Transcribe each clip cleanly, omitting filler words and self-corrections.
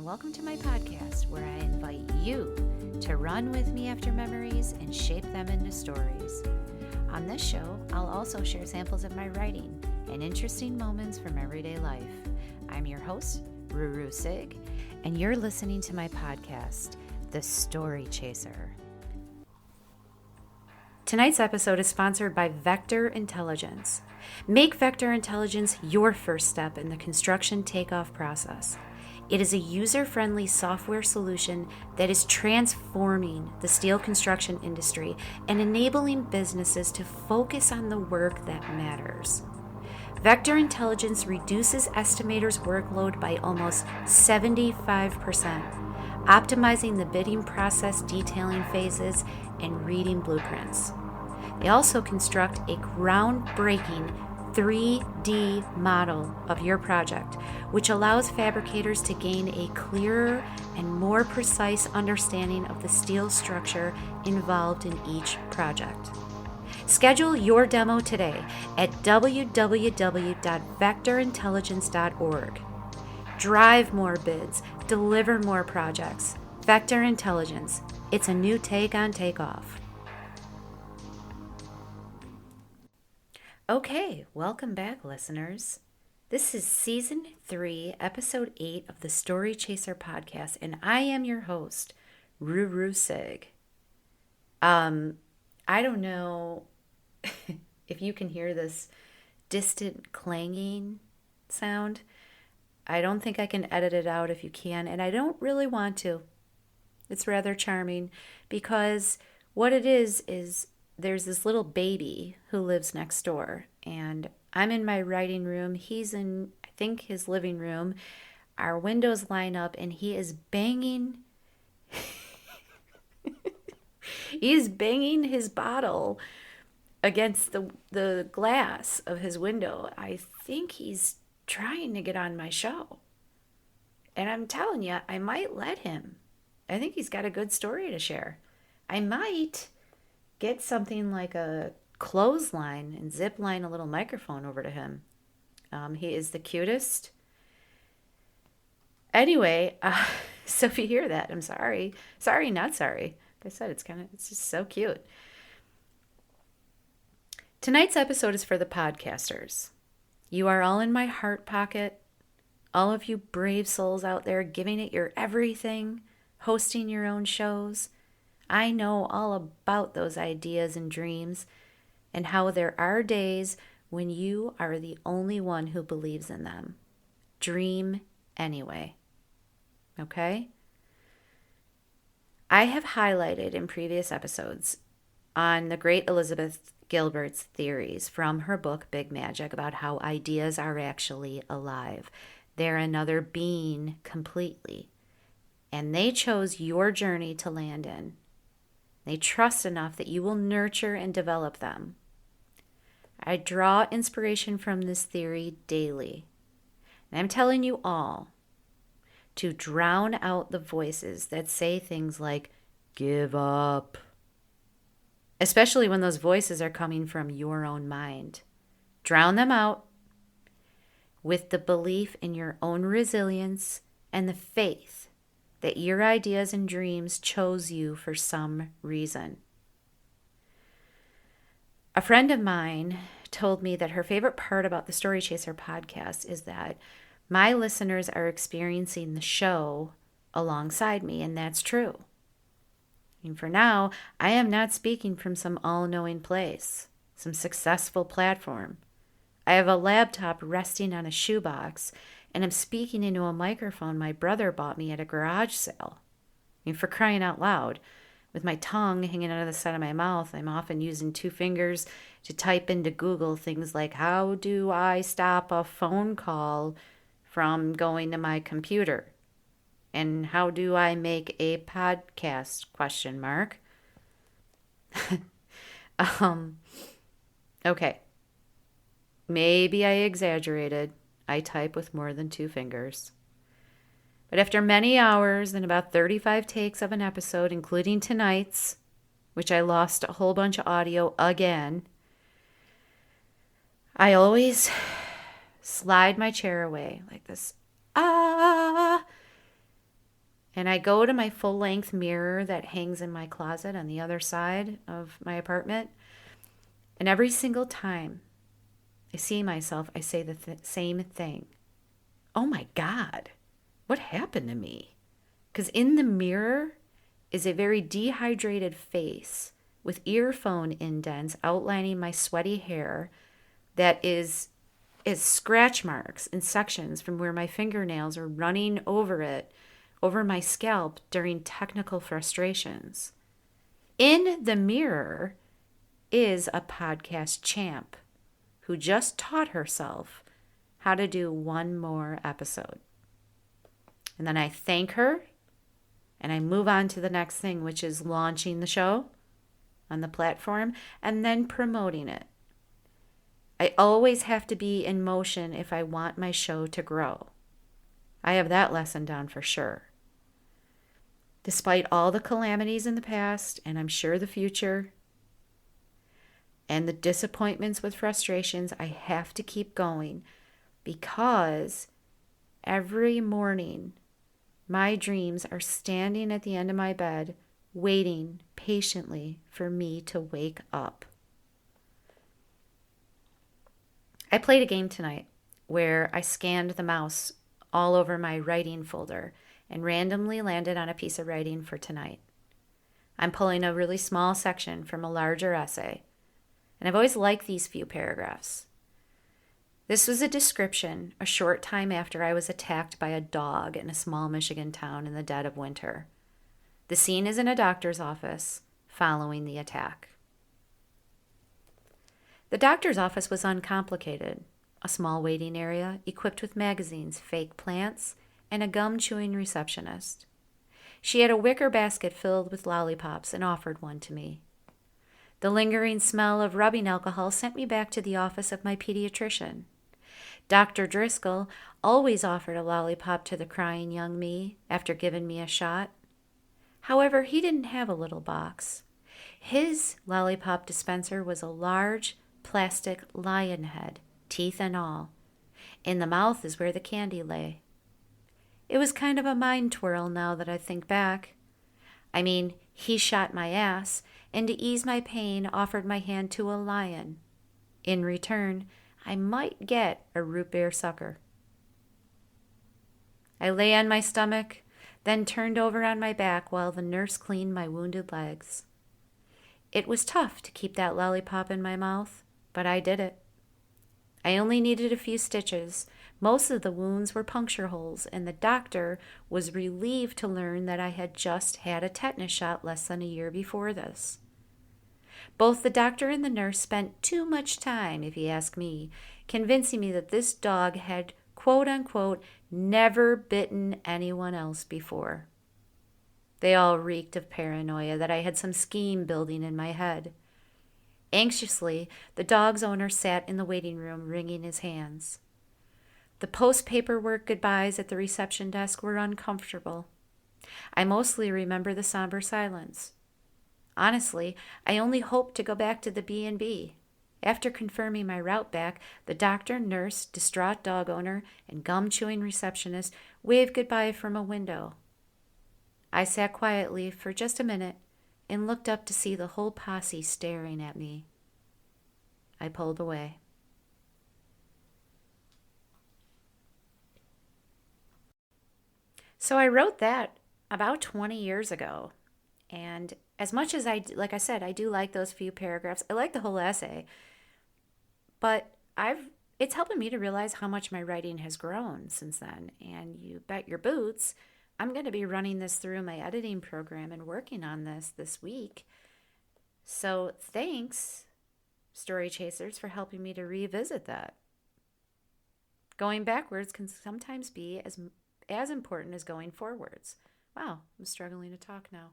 and welcome to my podcast where I invite you to run with me after memories and shape them into stories. On this show, I'll also share samples of my writing and interesting moments from everyday life. I'm your host, rooroosig, and you're listening to my podcast, The Story Chaser. Tonight's episode is sponsored by Vector Intelligence. Make Vector Intelligence your first step in the construction takeoff process. It is a user-friendly software solution that is transforming the steel construction industry and enabling businesses to focus on the work that matters. Vector Intelligence reduces estimators' workload by almost 75%, optimizing the bidding process, detailing phases, and reading blueprints. They also construct a groundbreaking 3D model of your project, which allows fabricators to gain a clearer and more precise understanding of the steel structure involved in each project. Schedule your demo today at www.vectorintelligence.org. Drive more bids, deliver more projects. Vector Intelligence. It's a new take on takeoff. Okay, welcome back, listeners. This is Season 3, Episode 8 of the Story Chaser podcast, and I am your host, rooroosig. I don't know if you can hear this distant clanging sound. I don't think I can edit it out if you can, and I don't really want to. It's rather charming because what it is there's this little baby who lives next door, and I'm in my writing room. He's in, I think, his living room. Our windows line up, and he is banging. He is banging his bottle against the glass of his window. I think he's trying to get on my show. And I'm telling you, I might let him. I think he's got a good story to share. I might get something like a clothesline and zip line a little microphone over to him. He is the cutest. Anyway, so if you hear that, I'm sorry. Sorry, not sorry. Like I said, it's just so cute. Tonight's episode is for the podcasters. You are all in my heart pocket. All of you brave souls out there giving it your everything, hosting your own shows. I know all about those ideas and dreams and how there are days when you are the only one who believes in them. Dream anyway. Okay? I have highlighted in previous episodes on the great Elizabeth Gilbert's theories from her book Big Magic about how ideas are actually alive. They're another being completely. And they chose your journey to land in. They trust enough that you will nurture and develop them. I draw inspiration from this theory daily. And I'm telling you all to drown out the voices that say things like, give up. Especially when those voices are coming from your own mind. Drown them out with the belief in your own resilience and the faith that your ideas and dreams chose you for some reason. A friend of mine told me that her favorite part about the Story Chaser podcast is that my listeners are experiencing the show alongside me, and that's true. And for now, I am not speaking from some all-knowing place, some successful platform. I have a laptop resting on a shoebox, and I'm speaking into a microphone my brother bought me at a garage sale. I mean, for crying out loud, with my tongue hanging out of the side of my mouth, I'm often using 2 fingers to type into Google things like, how do I stop a phone call from going to my computer? And how do I make a podcast? ? Okay. Maybe I exaggerated. I type with more than 2 fingers. But after many hours and about 35 takes of an episode, including tonight's, which I lost a whole bunch of audio again, I always slide my chair away like this. And I go to my full-length mirror that hangs in my closet on the other side of my apartment. And every single time I see myself, I say the same thing. Oh my God, what happened to me? Because in the mirror is a very dehydrated face with earphone indents outlining my sweaty hair that is scratch marks and sections from where my fingernails are running over it, over my scalp during technical frustrations. In the mirror is a podcast champ who just taught herself how to do one more episode. And then I thank her and I move on to the next thing, which is launching the show on the platform and then promoting it. I always have to be in motion if I want my show to grow. I have that lesson down for sure. Despite all the calamities in the past, and I'm sure the future, and the disappointments with frustrations, I have to keep going because every morning my dreams are standing at the end of my bed, waiting patiently for me to wake up. I played a game tonight where I scanned the mouse all over my writing folder and randomly landed on a piece of writing for tonight. I'm pulling a really small section from a larger essay, and I've always liked these few paragraphs. This was a description a short time after I was attacked by a dog in a small Michigan town in the dead of winter. The scene is in a doctor's office following the attack. The doctor's office was uncomplicated. A small waiting area equipped with magazines, fake plants, and a gum-chewing receptionist. She had a wicker basket filled with lollipops and offered one to me. The lingering smell of rubbing alcohol sent me back to the office of my pediatrician. Dr. Driscoll always offered a lollipop to the crying young me after giving me a shot. However, he didn't have a little box. His lollipop dispenser was a large plastic lion head, teeth and all. In the mouth is where the candy lay. It was kind of a mind twirl now that I think back. I mean, he shot my ass, and to ease my pain offered my hand to a lion. In return, I might get a root beer sucker. I lay on my stomach, then turned over on my back while the nurse cleaned my wounded legs. It was tough to keep that lollipop in my mouth, but I did it. I only needed a few stitches. Most of the wounds were puncture holes, and the doctor was relieved to learn that I had just had a tetanus shot less than a year before this. Both the doctor and the nurse spent too much time, if you ask me, convincing me that this dog had, quote-unquote, never bitten anyone else before. They all reeked of paranoia that I had some scheme building in my head. Anxiously, the dog's owner sat in the waiting room wringing his hands. The post-paperwork goodbyes at the reception desk were uncomfortable. I mostly remember the somber silence. Honestly, I only hoped to go back to the B&B. After confirming my route back, the doctor, nurse, distraught dog owner, and gum-chewing receptionist waved goodbye from a window. I sat quietly for just a minute and looked up to see the whole posse staring at me. I pulled away. So I wrote that about 20 years ago. And as much as like I said, I do like those few paragraphs. I like the whole essay. But it's helping me to realize how much my writing has grown since then. And you bet your boots, I'm going to be running this through my editing program and working on this week. So thanks, Story Chasers, for helping me to revisit that. Going backwards can sometimes be as important as going forwards. Wow, I'm struggling to talk now.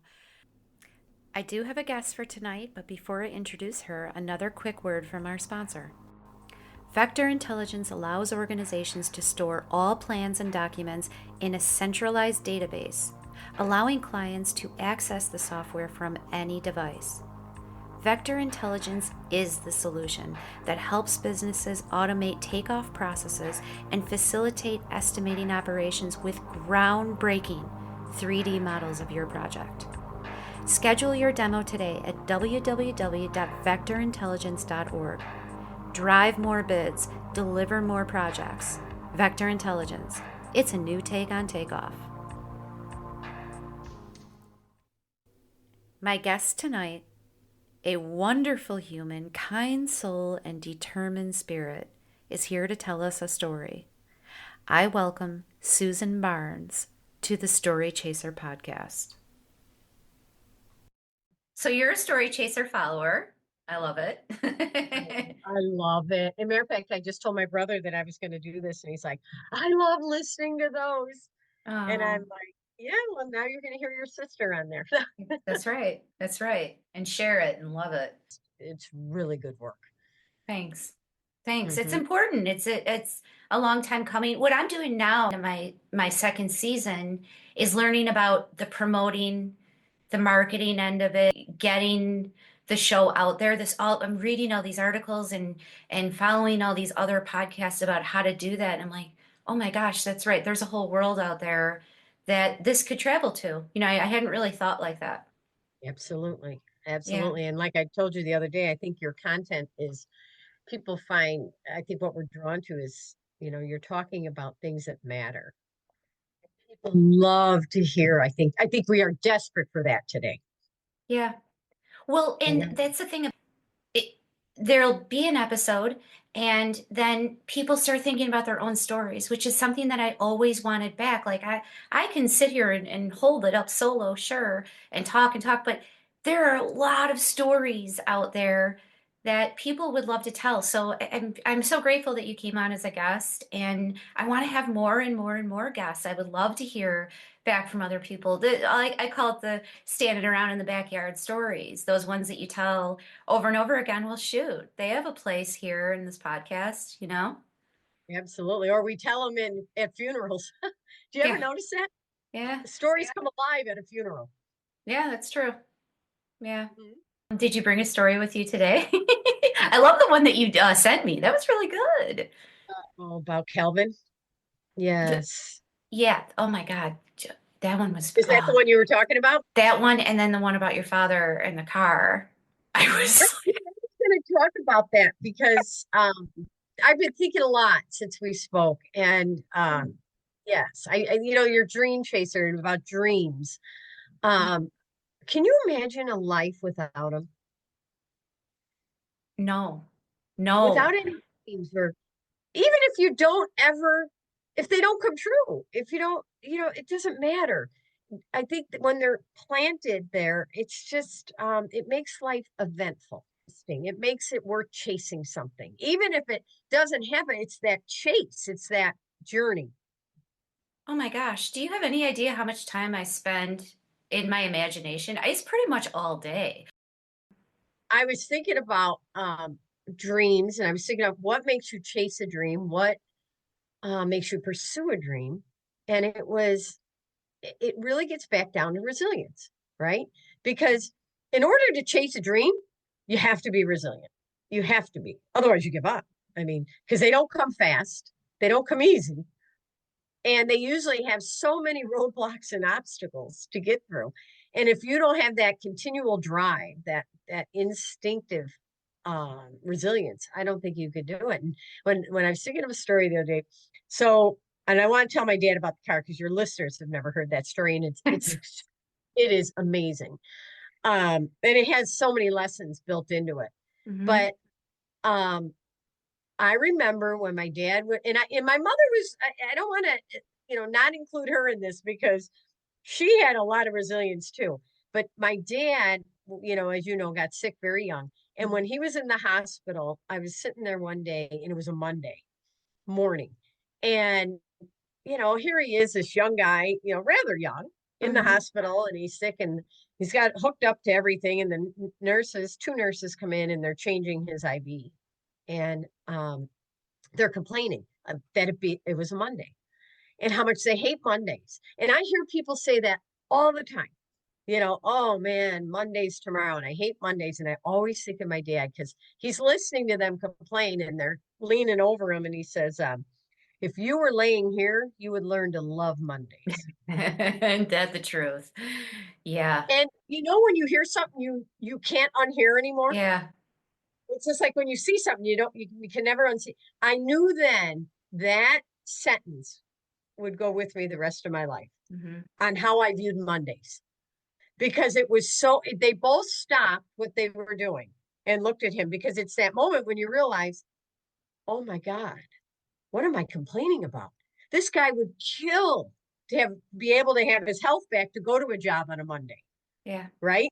I do have a guest for tonight, but before I introduce her, another quick word from our sponsor. Vector Intelligence allows organizations to store all plans and documents in a centralized database, allowing clients to access the software from any device. Vector Intelligence is the solution that helps businesses automate takeoff processes and facilitate estimating operations with groundbreaking 3D models of your project. Schedule your demo today at www.vectorintelligence.org. Drive more bids, deliver more projects. Vector Intelligence. It's a new take on takeoff. My guest tonight, a wonderful human, kind soul, and determined spirit, is here to tell us a story. I welcome Susan Barnes to the Story Chaser podcast. So you're a Story Chaser follower. I love it. I love it. As a matter of fact, I just told my brother that I was going to do this, and he's like, I love listening to those. And I'm like, yeah, well, now you're going to hear your sister on there. That's right. That's right. And share it and love it. It's really good work. Thanks. Thanks. It's Mm-hmm. important. It's a long time coming. What I'm doing now in my second season is learning about the promoting, the marketing end of it, getting the show out there. I'm reading all these articles and following all these other podcasts about how to do that. And I'm like, oh my gosh, that's right. There's a whole world out there that this could travel to. I hadn't really thought like that. Absolutely. Yeah. Absolutely. And like I told you the other day, I think your content is people find, I think what we're drawn to is, you're talking about things that matter. People love to hear. I think we are desperate for that today. Yeah. Well, and And that's the thing. it, there'll be an episode and then people start thinking about their own stories, which is something that I always wanted back. Like I can sit here and hold it up solo, sure, and talk, but there are a lot of stories out there that people would love to tell. So I'm so grateful that you came on as a guest, and I want to have more and more and more guests. I would love to hear back from other people. I call it the standing around in the backyard stories, those ones that you tell over and over again. Well, shoot, they have a place here in this podcast. absolutely. Or we tell them at funerals. Do you ever Yeah, notice that? yeah, Stories come alive at a funeral. yeah, that's true. Yeah. Mhm. Did you bring a story with you today? I love the one that you sent me. That was really good. Oh, about Calvin. The, Yes. yeah. Oh my God. That one was, Is that the one you were talking about? that one. And then the one about your father in the car. I Right. was, Yeah, I was going to talk about that because I've been thinking a lot since we spoke. And yes, your dream chaser and about dreams. Um, can you imagine a life without them? no, Without no. any dreams, or even if you don't ever, if they don't come true, if you don't, it doesn't matter. I think that when they're planted there, it's just it makes life eventful. It makes it worth chasing something. Even if it doesn't happen, it's that chase, it's that journey. Oh my gosh. Do you have any idea how much time I spend in my imagination? It's pretty much all day. I was thinking about dreams, and I was thinking of what makes you chase a dream, what makes you pursue a dream. And it really gets back down to resilience, right? Because in order to chase a dream, you have to be resilient. You have to be. Otherwise, you give up. I mean, because they don't come fast, they don't come easy. And they usually have so many roadblocks and obstacles to get through. And if you don't have that continual drive, that instinctive resilience, I don't think you could do it. And when I was thinking of a story the other day, so and I want to tell my dad about the car because your listeners have never heard that story, and it is amazing. And it has so many lessons built into it. Hmm. But um, I remember when my dad would, and my mother was, I don't want to, not include her in this because she had a lot of resilience too. But my dad, as you know, got sick very young. And when he was in the hospital, I was sitting there one day and it was a Monday morning. And, here he is, this young guy, rather young in the Hmm. hospital, and he's sick and he's got hooked up to everything. And the two nurses come in and they're changing his IV. And they're complaining that it was a Monday and how much they hate Mondays. And I hear people say that all the time. Oh man, Monday's tomorrow, and I hate Mondays. And I always think of my dad because he's listening to them complain, and they're leaning over him, and he says, If you were laying here, you would learn to love Mondays. And that's the truth. Yeah. And you know, when you hear something you can't unhear anymore, Yeah. it's just like when you see something you can never unsee. I knew then that sentence would go with me the rest of my life Hmm. on how I viewed Mondays, because it was so, they both stopped what they were doing and looked at him, because it's that moment when you realize, oh my God, what am I complaining about? This guy would kill to be able to have his health back to go to a job on a Monday, Yeah. right?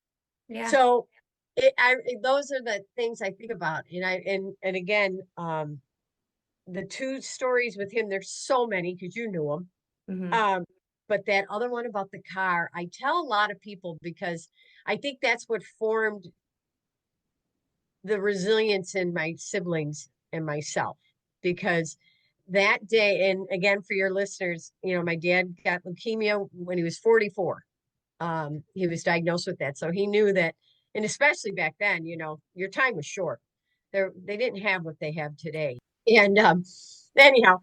Yeah. So those are the things I think about. And again, the two stories with him, there's so many because you knew them. Hmm. Um, but that other one about the car, I tell a lot of people because I think that's what formed the resilience in my siblings and myself. Because that day, and again, for your listeners, my dad got leukemia when he was 44. He was diagnosed with that. So he knew that, and especially back then, your time was short. They didn't have what they have today. And anyhow,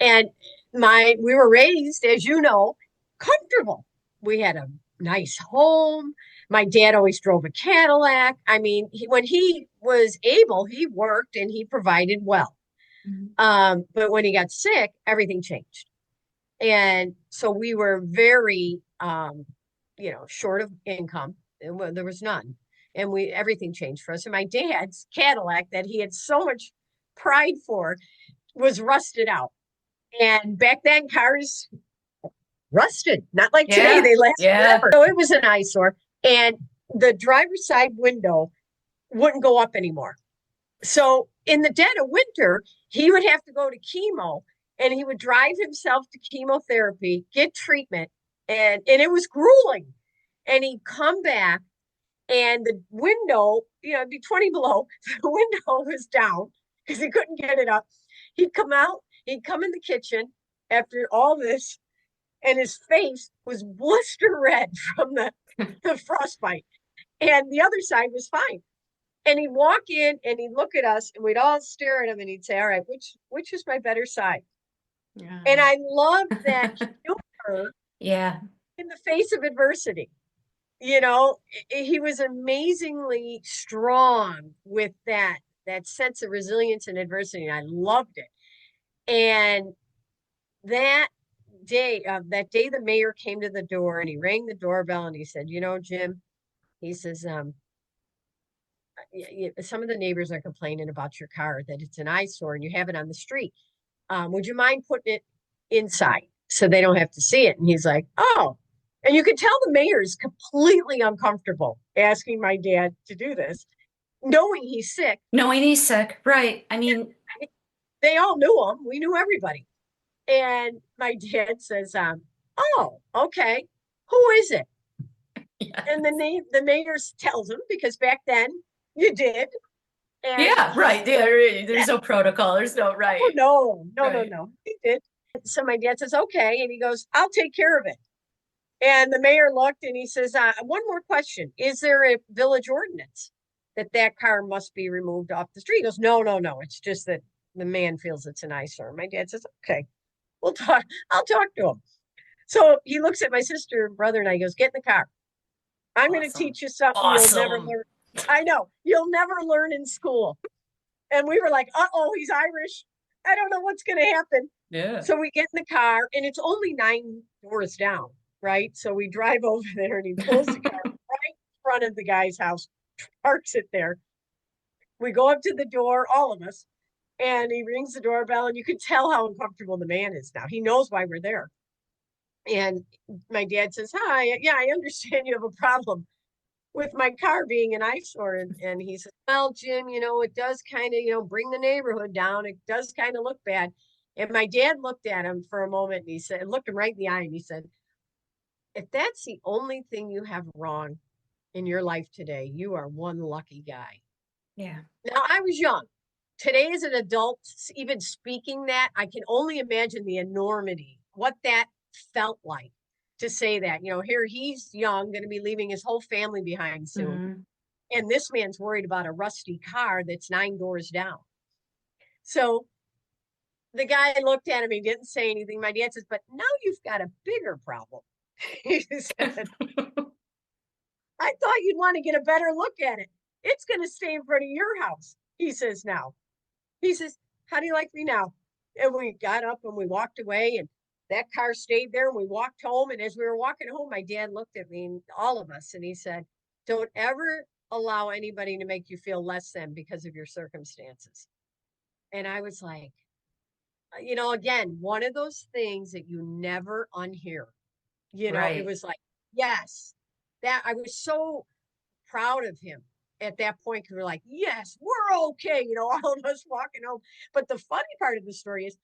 and we were raised, as you know, comfortable. We had a nice home. My dad always drove a Cadillac. I mean, when he was able, he worked and he provided well. Hmm. But when he got sick, everything changed. And so we were very, short of income. There was none. And everything changed for us. And my dad's Cadillac that he had so much pride for was rusted out. And back then, cars rusted, not like today, Yeah. they last Yeah. forever. So it was an eyesore. And the driver's side window wouldn't go up anymore. So in the dead of winter, he would have to go to chemo, and he would drive himself to chemotherapy, get treatment, and it was grueling. And he'd come back, and the window, it'd be 20 below, the window was down because he couldn't get it up. He'd come out, he'd come in the kitchen after all this, and his face was blister red from the frostbite. And the other side was fine. And he'd walk in and he'd look at us and we'd all stare at him and he'd say, all right, which is my better side? And Yeah. I loved that humor Yeah. in the face of adversity. He was amazingly strong with that sense of resilience and adversity. And I loved it. And that that day the mayor came to the door and he rang the doorbell and he said, Jim, he says, some of the neighbors are complaining about your car, that it's an eyesore and you have it on the street. Would you mind putting it inside so they don't have to see it? And he's like, oh. And you could tell the mayor is completely uncomfortable asking my dad to do this, knowing he's sick. Knowing he's sick. Right. I mean, They all knew him. We knew everybody. And my dad says, oh, okay. Who is it? yeah. And the mayor tells him, because back then you did. And Yeah. he Right. There's no protocol. There's no Oh, right. no, no, no, Right. no. He did. So my dad says, okay. And he goes, I'll take care of it. And the mayor looked and he says, one more question. Is there a village ordinance that car must be removed off the street? He goes, no, no, no. It's just that the man feels it's an eyesore. My dad says, okay, we'll talk. I'll talk to him. So he looks at my sister and brother and I, he goes, get in the car. I'm going to Awesome. teach you something you'll never Awesome. learn. I know, you'll never learn in school. And we were like, uh-oh, he's Irish. I don't know what's going to happen. Yeah. So we get in the car and it's only 9 doors down, right? So we drive over there and he pulls the car right in front of the guy's house, parks it there. We go up to the door, all of us, and he rings the doorbell and you can tell how uncomfortable the man is now. He knows why we're there. And my dad says, hi, yeah, I understand you have a problem with my car being an eyesore. And he says, well, Jim, it does kind of, bring the neighborhood down. It does kind of look bad. And my dad looked at him for a moment and he said, looked him right in the eye and he said, if that's the only thing you have wrong in your life today, you are one lucky guy. Yeah. Now, I was young. Today, as an adult, even speaking that, I can only imagine the enormity, what that felt like to say that. Here he's young, going to be leaving his whole family behind soon. Hmm. And this man's worried about a rusty car that's 9 doors down. So The guy looked at him. He didn't say anything. My dad says, but now you've got a bigger problem. He said, I thought you'd want to get a better look at it. It's going to stay in front of your house. He says, now. He says, how do you like me now? And we got up and we walked away, and that car stayed there, and we walked home. And as we were walking home, my dad looked at me, and all of us, and he said, don't ever allow anybody to make you feel less than because of your circumstances. And I was like, again, one of those things that you never unhear. It Right. was like, yes, that I was so proud of him at that point, because we're like, yes, we're okay, all of us walking home. But the funny part of the story is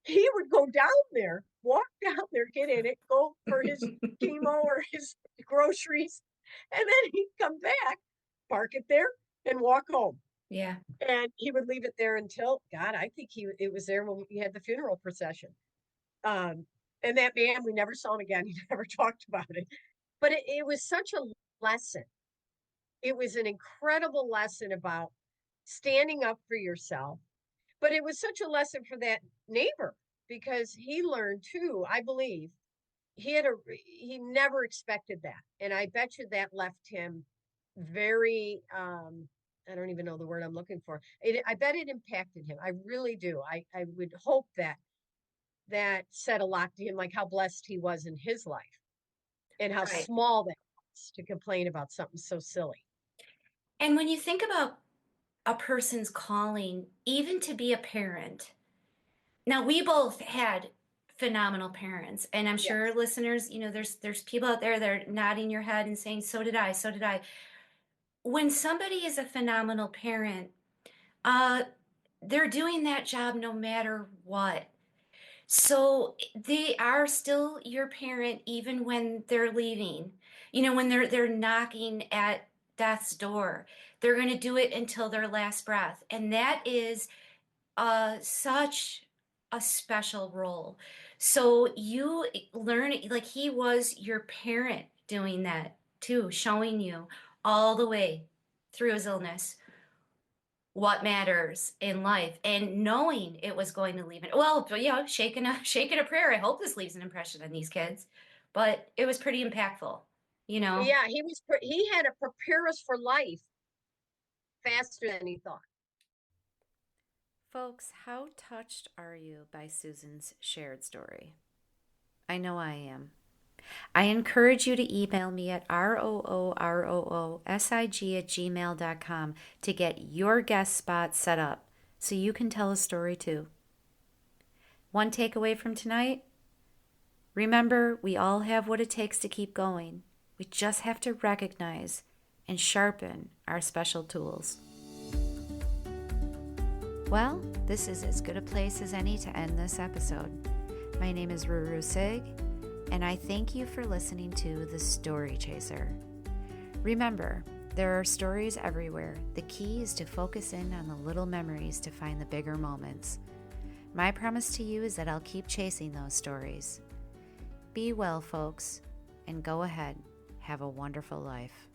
he would go down there, walk down there, get in it, go for his chemo or his groceries, and then he'd come back, park it there, and walk home. Yeah. And he would leave it there until, God, I think it was there when we had the funeral procession. Um, and that man, we never saw him again. He never talked about it. But it was such a lesson. It was an incredible lesson about standing up for yourself. But it was such a lesson for that neighbor, because he learned too, I believe. He never expected that. And I bet you that left him very I don't even know the word I'm looking for. I bet it impacted him. I really do. I would hope that said a lot to him, like how blessed he was in his life and how Right. small that was to complain about something so silly. And when you think about a person's calling, even to be a parent, now we both had phenomenal parents, and I'm sure Yes. listeners, there's people out there that are nodding your head and saying, so did I, so did I. When somebody is a phenomenal parent, uh, they're doing that job no matter what. So they are still your parent even when they're leaving. When they're knocking at death's door. They're going to do it until their last breath. And that is such a special role. So you learn, like he was your parent doing that too, showing you all the way through his illness what matters in life and knowing it was going to leave it. Well, yeah, shaking a prayer. I hope this leaves an impression on these kids, but it was pretty impactful, you know. Yeah, he had to prepare us for life faster than he thought. Folks, how touched are you by Susan's shared story? I know I am. I encourage you to email me at rooroosig@gmail.com to get your guest spot set up so you can tell a story too. One takeaway from tonight: remember, we all have what it takes to keep going. We just have to recognize and sharpen our special tools. Well, this is as good a place as any to end this episode. My name is rooroosig, and I thank you for listening to The Story Chaser. Remember, there are stories everywhere. The key is to focus in on the little memories to find the bigger moments. My promise to you is that I'll keep chasing those stories. Be well, folks, and go ahead. Have a wonderful life.